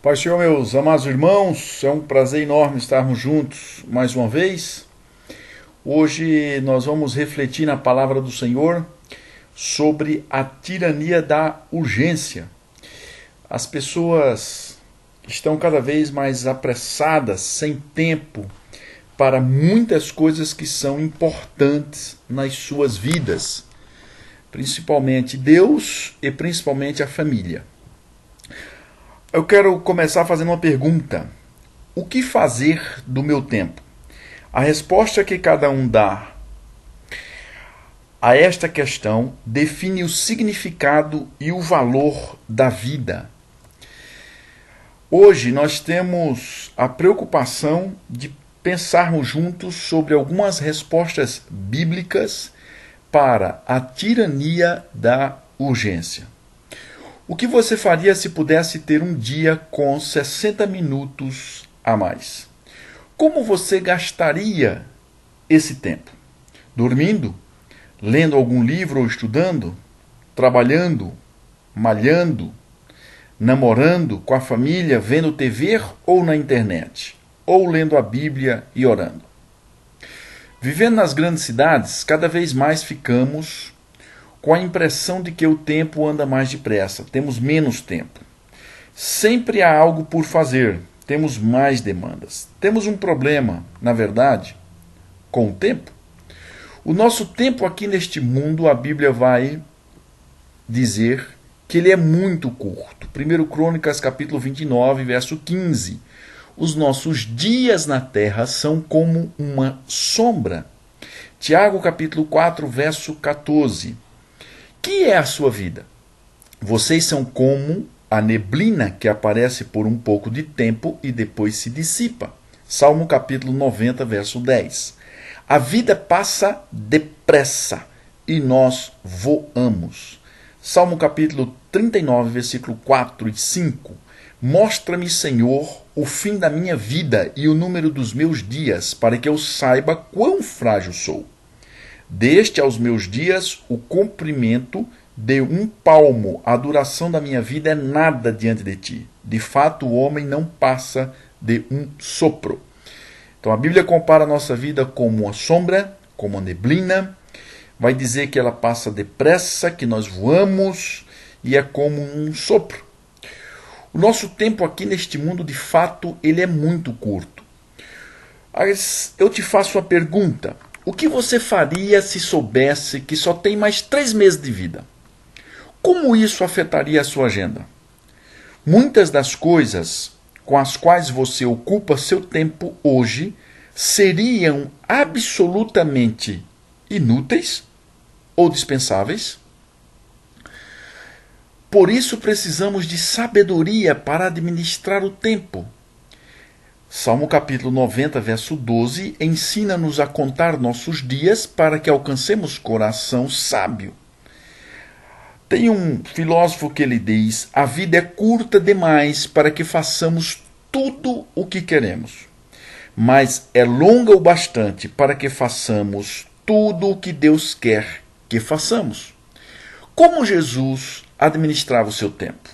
Pai do Senhor, meus amados irmãos, é um prazer enorme estarmos juntos mais uma vez. Hoje nós vamos refletir na palavra do Senhor sobre a tirania da urgência. As pessoas estão cada vez mais apressadas, sem tempo para muitas coisas que são importantes nas suas vidas, principalmente Deus e principalmente a família. Eu quero começar fazendo uma pergunta. O que fazer do meu tempo? A resposta que cada um dá a esta questão define o significado e o valor da vida. Hoje nós temos a preocupação de pensarmos juntos sobre algumas respostas bíblicas para a tirania da urgência. O que você faria se pudesse ter um dia com 60 minutos a mais? Como você gastaria esse tempo? Dormindo? Lendo algum livro ou estudando? Trabalhando? Malhando? Namorando com a família? Vendo TV ou na internet? Ou lendo a Bíblia e orando? Vivendo nas grandes cidades, cada vez mais ficamos com a impressão de que o tempo anda mais depressa, temos menos tempo. Sempre há algo por fazer, temos mais demandas. Temos um problema, na verdade, com o tempo. O nosso tempo aqui neste mundo, a Bíblia vai dizer que ele é muito curto. 1 Crônicas, capítulo 29, verso 15. Os nossos dias na terra são como uma sombra. Tiago, capítulo 4, verso 14. Que é a sua vida? Vocês são como a neblina que aparece por um pouco de tempo e depois se dissipa. Salmo capítulo 90, verso 10. A vida passa depressa e nós voamos. Salmo capítulo 39, versículo 4 e 5. Mostra-me, Senhor, o fim da minha vida e o número dos meus dias, para que eu saiba quão frágil sou. Deste aos meus dias o comprimento de um palmo, a duração da minha vida é nada diante de ti. De fato, o homem não passa de um sopro. Então a Bíblia compara a nossa vida como uma sombra, como uma neblina, vai dizer que ela passa depressa, que nós voamos e é como um sopro. O nosso tempo aqui neste mundo, de fato, ele é muito curto. Mas eu te faço uma pergunta. O que você faria se soubesse que só tem mais 3 meses de vida? Como isso afetaria a sua agenda? Muitas das coisas com as quais você ocupa seu tempo hoje seriam absolutamente inúteis ou dispensáveis? Por isso precisamos de sabedoria para administrar o tempo. Salmo capítulo 90, verso 12, ensina-nos a contar nossos dias para que alcancemos coração sábio. Tem um filósofo que ele diz, a vida é curta demais para que façamos tudo o que queremos, mas é longa o bastante para que façamos tudo o que Deus quer que façamos. Como Jesus administrava o seu tempo?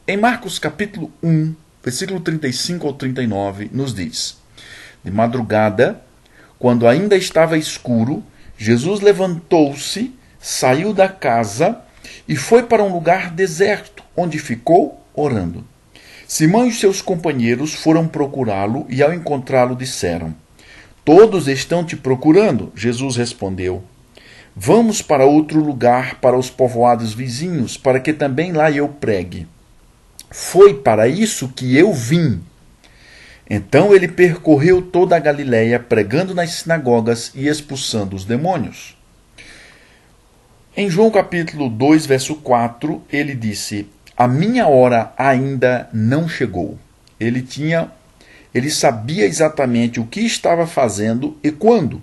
Em Marcos capítulo 1, versículo 35 ao 39, nos diz: De madrugada, quando ainda estava escuro, Jesus levantou-se, saiu da casa e foi para um lugar deserto, onde ficou orando. Simão e seus companheiros foram procurá-lo e, ao encontrá-lo, disseram: Todos estão te procurando. Jesus respondeu: Vamos para outro lugar, para os povoados vizinhos, para que também lá eu pregue. Foi para isso que eu vim. Então ele percorreu toda a Galiléia, pregando nas sinagogas e expulsando os demônios. Em João capítulo 2, verso 4, ele disse: A minha hora ainda não chegou. Ele sabia exatamente o que estava fazendo e quando.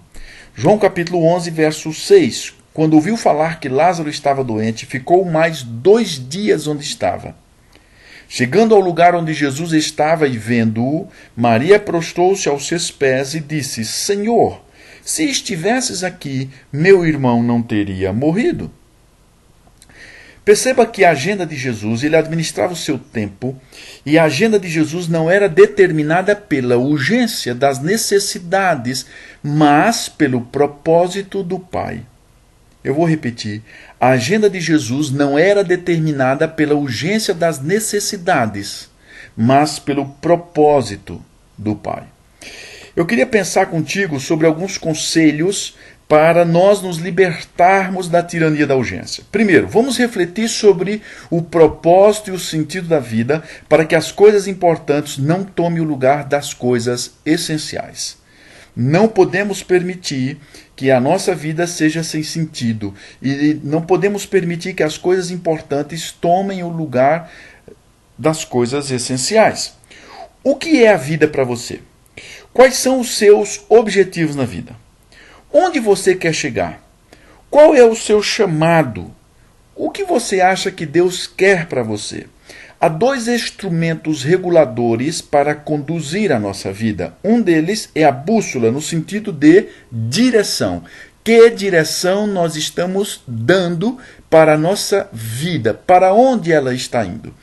João capítulo 11, verso 6, quando ouviu falar que Lázaro estava doente, ficou mais 2 dias onde estava. Chegando ao lugar onde Jesus estava e vendo-o, Maria prostrou-se aos seus pés e disse: Senhor, se estivesses aqui, meu irmão não teria morrido. Perceba que a agenda de Jesus, ele administrava o seu tempo, e a agenda de Jesus não era determinada pela urgência das necessidades, mas pelo propósito do Pai. Eu vou repetir. A agenda de Jesus não era determinada pela urgência das necessidades, mas pelo propósito do Pai. Eu queria pensar contigo sobre alguns conselhos para nós nos libertarmos da tirania da urgência. Primeiro, vamos refletir sobre o propósito e o sentido da vida para que as coisas importantes não tomem o lugar das coisas essenciais. Não podemos permitir que a nossa vida seja sem sentido e não podemos permitir que as coisas importantes tomem o lugar das coisas essenciais. O que é a vida para você? Quais são os seus objetivos na vida? Onde você quer chegar? Qual é o seu chamado? O que você acha que Deus quer para você? Há dois instrumentos reguladores para conduzir a nossa vida. Um deles é a bússola, no sentido de direção. Que direção nós estamos dando para a nossa vida? Para onde ela está indo?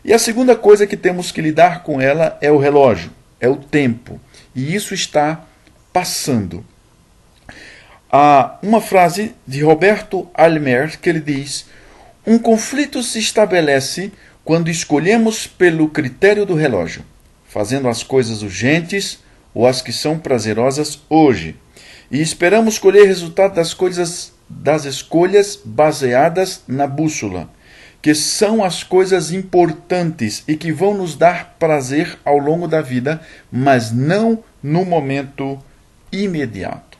E a segunda coisa que temos que lidar com ela é o relógio, é o tempo. E isso está passando. Há uma frase de Roberto Almer que ele diz: um conflito se estabelece quando escolhemos pelo critério do relógio, fazendo as coisas urgentes ou as que são prazerosas hoje, e esperamos colher resultado das escolhas baseadas na bússola, que são as coisas importantes e que vão nos dar prazer ao longo da vida, mas não no momento imediato.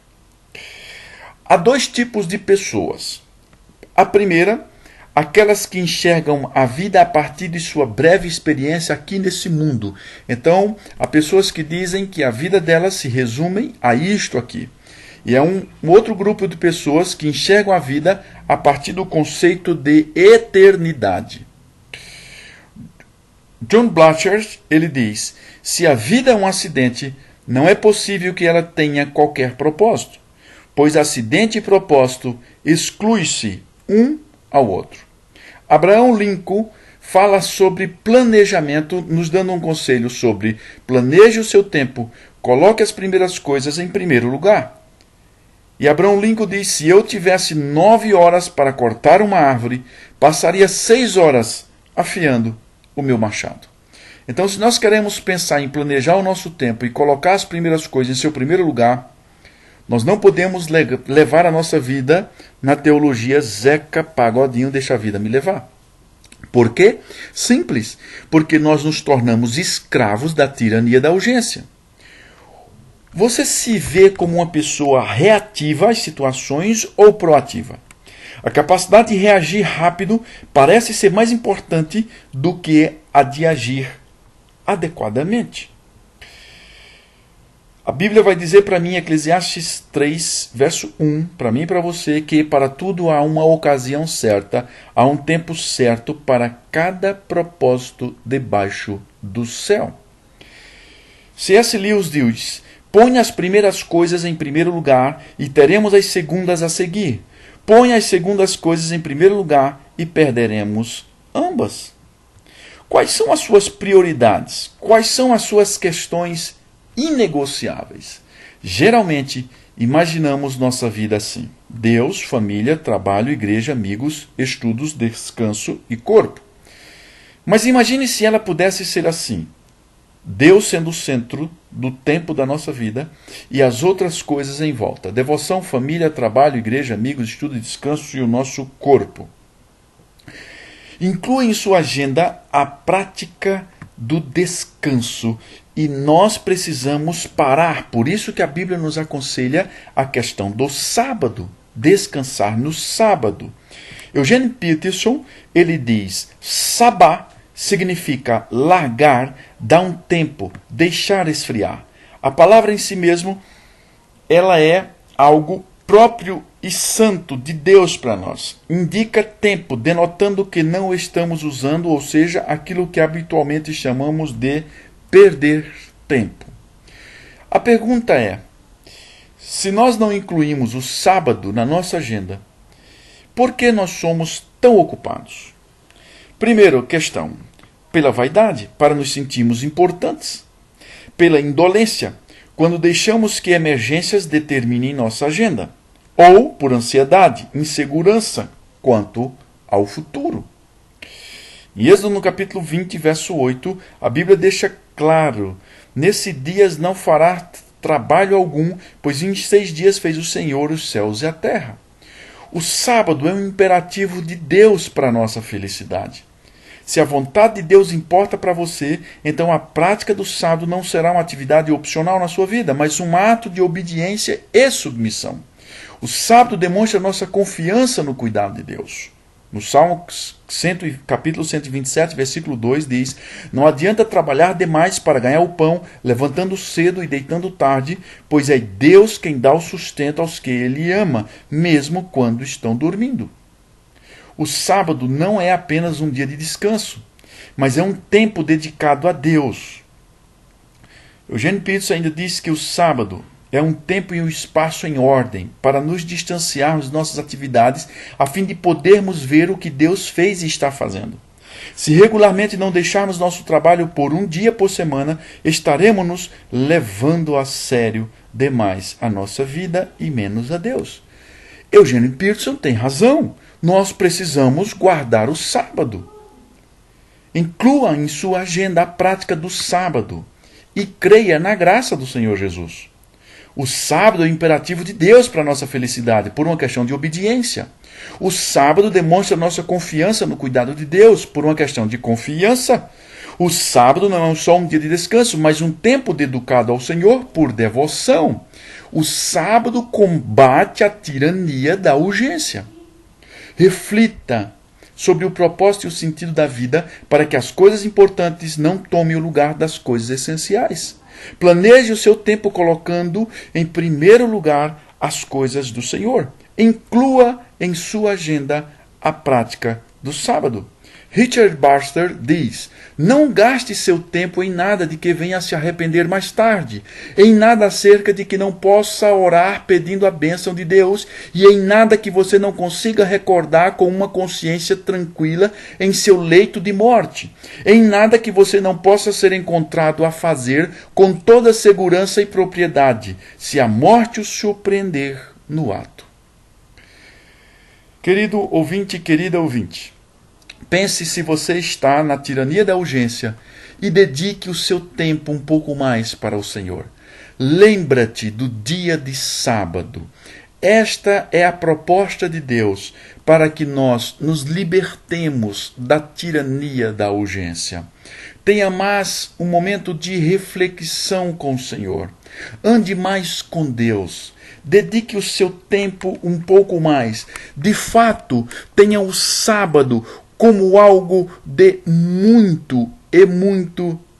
Há dois tipos de pessoas. A primeira, aquelas que enxergam a vida a partir de sua breve experiência aqui nesse mundo. Então, há pessoas que dizem que a vida delas se resume a isto aqui. E é um outro grupo de pessoas que enxergam a vida a partir do conceito de eternidade. John Blachers, ele diz: se a vida é um acidente, não é possível que ela tenha qualquer propósito, pois acidente e propósito exclui-se um ao outro. Abraham Lincoln fala sobre planejamento, nos dando um conselho sobre planeje o seu tempo, coloque as primeiras coisas em primeiro lugar. E Abraham Lincoln diz: se eu tivesse 9 horas para cortar uma árvore, passaria 6 horas afiando o meu machado. Então, se nós queremos pensar em planejar o nosso tempo e colocar as primeiras coisas em seu primeiro lugar, nós não podemos levar a nossa vida na teologia Zeca Pagodinho, deixa a vida me levar. Por quê? Simples. Porque nós nos tornamos escravos da tirania da urgência. Você se vê como uma pessoa reativa às situações ou proativa? A capacidade de reagir rápido parece ser mais importante do que a de agir adequadamente. A Bíblia vai dizer para mim, Eclesiastes 3, verso 1, para mim e para você, que para tudo há uma ocasião certa, há um tempo certo para cada propósito debaixo do céu. C.S. Lewis diz: põe as primeiras coisas em primeiro lugar e teremos as segundas a seguir. Põe as segundas coisas em primeiro lugar e perderemos ambas. Quais são as suas prioridades? Quais são as suas questões inegociáveis? Geralmente, imaginamos nossa vida assim: Deus, família, trabalho, igreja, amigos, estudos, descanso e corpo. Mas imagine se ela pudesse ser assim: Deus sendo o centro do tempo da nossa vida e as outras coisas em volta. Devoção, família, trabalho, igreja, amigos, estudo, descanso e o nosso corpo. Inclua em sua agenda a prática do descanso. E nós precisamos parar. Por isso que a Bíblia nos aconselha a questão do sábado. Descansar no sábado. Eugene Peterson, ele diz: sabá significa largar, dar um tempo, deixar esfriar. A palavra em si mesmo, ela é algo próprio e santo de Deus para nós. Indica tempo, denotando que não estamos usando, ou seja, aquilo que habitualmente chamamos de perder tempo. A pergunta é: se nós não incluímos o sábado na nossa agenda, por que nós somos tão ocupados? Primeira questão, pela vaidade, para nos sentirmos importantes. Pela indolência, quando deixamos que emergências determinem nossa agenda. Ou por ansiedade, insegurança quanto ao futuro. Em Êxodo, no capítulo 20, verso 8, a Bíblia deixa claro: nesse dias não fará trabalho algum, pois em 6 dias fez o Senhor os céus e a terra. O sábado é um imperativo de Deus para a nossa felicidade. Se a vontade de Deus importa para você, então a prática do sábado não será uma atividade opcional na sua vida, mas um ato de obediência e submissão. O sábado demonstra nossa confiança no cuidado de Deus. No Salmo capítulo 127, versículo 2 diz: não adianta trabalhar demais para ganhar o pão, levantando cedo e deitando tarde, pois é Deus quem dá o sustento aos que Ele ama, mesmo quando estão dormindo. O sábado não é apenas um dia de descanso, mas é um tempo dedicado a Deus. Eugene Peterson ainda diz que o sábado é um tempo e um espaço em ordem para nos distanciarmos de nossas atividades a fim de podermos ver o que Deus fez e está fazendo. Se regularmente não deixarmos nosso trabalho por um dia por semana, estaremos nos levando a sério demais a nossa vida e menos a Deus. Eugene Peterson tem razão. Nós precisamos guardar o sábado. Inclua em sua agenda a prática do sábado e creia na graça do Senhor Jesus. O sábado é o imperativo de Deus para a nossa felicidade, por uma questão de obediência. O sábado demonstra nossa confiança no cuidado de Deus, por uma questão de confiança. O sábado não é só um dia de descanso, mas um tempo dedicado ao Senhor por devoção. O sábado combate a tirania da urgência. Reflita sobre o propósito e o sentido da vida para que as coisas importantes não tomem o lugar das coisas essenciais. Planeje o seu tempo colocando em primeiro lugar as coisas do Senhor. Inclua em sua agenda a prática do sábado. Richard Baxter diz: não gaste seu tempo em nada de que venha a se arrepender mais tarde, em nada acerca de que não possa orar pedindo a bênção de Deus e em nada que você não consiga recordar com uma consciência tranquila em seu leito de morte, em nada que você não possa ser encontrado a fazer com toda segurança e propriedade, se a morte o surpreender no ato. Querido ouvinte, querida ouvinte, pense se você está na tirania da urgência e dedique o seu tempo um pouco mais para o Senhor. Lembra-te do dia de sábado. Esta é a proposta de Deus para que nós nos libertemos da tirania da urgência. Tenha mais um momento de reflexão com o Senhor. Ande mais com Deus. Dedique o seu tempo um pouco mais. De fato, tenha o sábado como algo de muito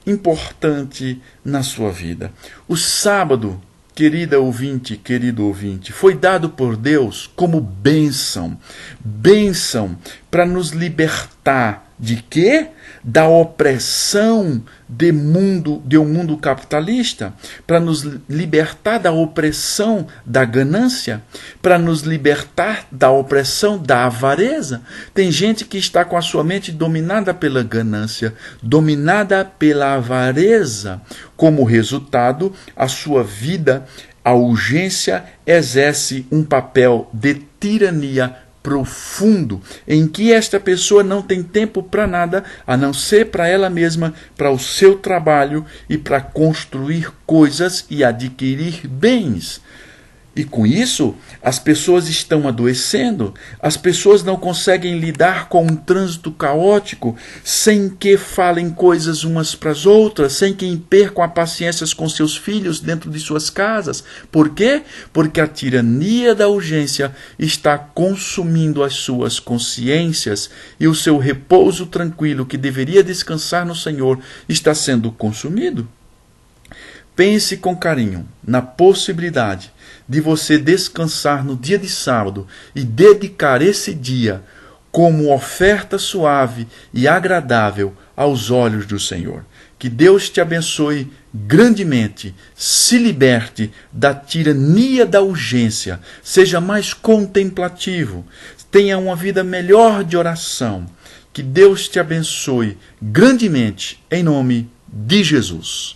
importante na sua vida. O sábado, querida ouvinte, querido ouvinte, foi dado por Deus como bênção. Bênção para nos libertar de quê? Da opressão de um mundo capitalista, para nos libertar da opressão da ganância, para nos libertar da opressão da avareza. Tem gente que está com a sua mente dominada pela ganância, dominada pela avareza. Como resultado, a sua vida, a urgência, exerce um papel de tirania profundo, em que esta pessoa não tem tempo para nada, a não ser para ela mesma, para o seu trabalho e para construir coisas e adquirir bens. E com isso, as pessoas estão adoecendo, as pessoas não conseguem lidar com um trânsito caótico, sem que falem coisas umas para as outras, sem que percam a paciência com seus filhos dentro de suas casas. Por quê? Porque a tirania da urgência está consumindo as suas consciências e o seu repouso tranquilo, que deveria descansar no Senhor, está sendo consumido. Pense com carinho na possibilidade de você descansar no dia de sábado e dedicar esse dia como oferta suave e agradável aos olhos do Senhor. Que Deus te abençoe grandemente, se liberte da tirania da urgência, seja mais contemplativo, Tenha uma vida melhor de oração. Que Deus te abençoe grandemente, em nome de Jesus.